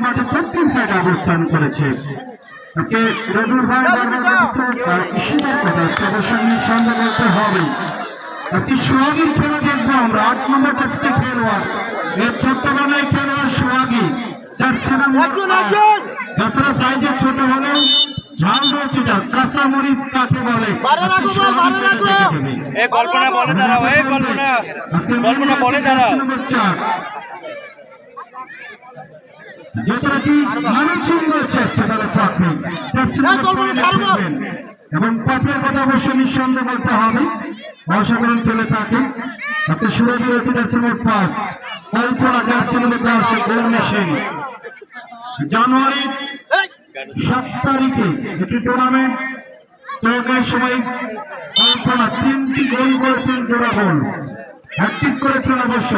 মাঠে 33 সাইডে অবস্থান করেছে। সন্দেহ করতে হবে একটি সোহাগীর খেলা দেখবো আমরা। 8 নম্বর টেস্টে খেলোয়াড় ছোট্টবেলায় খেলোয়াড় সোহাগী, যার সাইজে ছোট হলেও ঝাল রয়েছে, যার কাঁচা মরিচ কাকে বলে। কল্পনা বলে দাঁড়াও, কল্পনা বলে দাঁড়াও। এবং পথের কথা অবশ্যই নিঃসন্দেহ বলতে হবে, অসাধারণ খেলে থাকে। আপনি শুরু দিয়েছে জানুয়ারি 7 তারিখে একটি টুর্নামেন্ট প্রয়োগের সময় কল্পনা 3টি গোল করেছেন, জোড়া গোল হ্যাট্রিক করেছেন। অবশ্য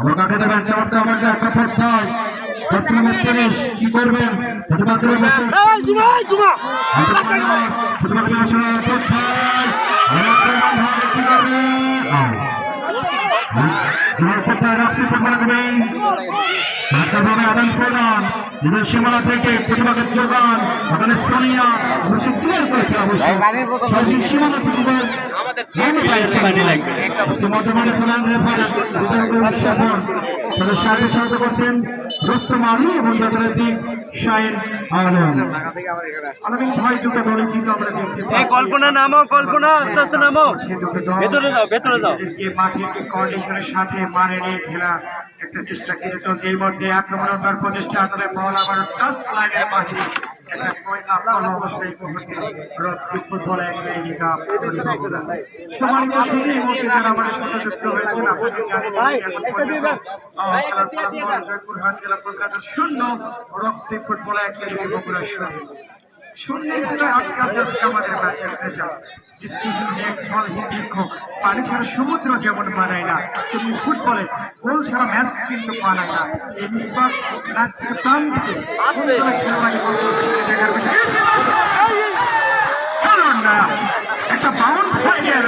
আমার কাকে দেবেন চমৎকার আমাকে একটা পর্যায় কি করবেন আদান প্রদান নিজের সীমানা থেকে প্রতিবাদের যোগান ওখানে সোনিয়া ক্লিয়ার করেছে। সাহায্য করছেন রুস্তম আলী এবং যথারীতি শাহিন আলম। কল্পনা নামো, কল্পনা আস্তে আস্তে নামো, ভেতরে যাও, ভেতরে যাও। মাঠের কন্ডিশনের সাথে মানে নিয়ে খেলা একটা চেষ্টা কিন্তু চলছে। এর মধ্যে আক্রমণের প্রচেষ্টা আসলে বল আবার টাচ লাগে বাহিরে। পানি ছাড়া সমুদ্র যেমন বানায় না, তুমি ফুটবলে গোল ছাড়া ম্যাচ কিন্তু বানায় না। এই ম্যাচ থেকে প্রাণ দিতে একটা বাউন্স হয়ে গেল,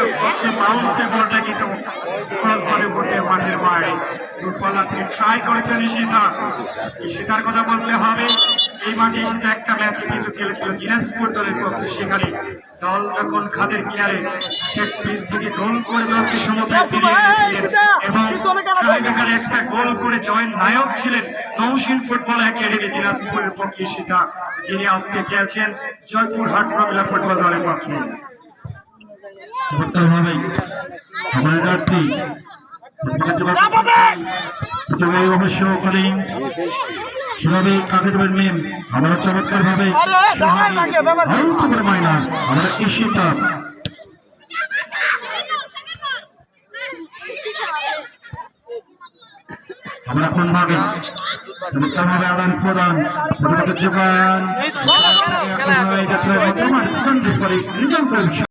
বাউন্সের বলটা কিন্তু ক্রস বলে উঠে মাঠের বাইরে। দূরপাল্লা থেকে ট্রাই করেছেন ঈশিতার কথা বলতে হবে। এই মাঠে ঈশিতা একটা ম্যাচে কিন্তু খেলেছিল দিনাজপুর দলের পক্ষে। সেখানে দল যখন খাদের কিনারে সেট পিচ থেকে গোল করে দলকে সমতায় ফিরিয়ে এনেছিলেন এবং টাইব্রেকারে একটা গোল করে জয়ের নায়ক ছিলেন নৌশিন ফুটবল একাডেমি দিনাজপুরের পক্ষে ঈশিতা, যিনি আজকে খেলছেন জয়পুরহাট প্রমিলা ফুটবল দলের পক্ষে। অবশ্য ওখানে সেভাবে কাকে দেবেন মেম আমরা চমৎকার ভাবে মাইনাস আমরা ঈশিতা। আমরা এখন ভাবে চমৎকার ভাবে আদান প্রদান যোগান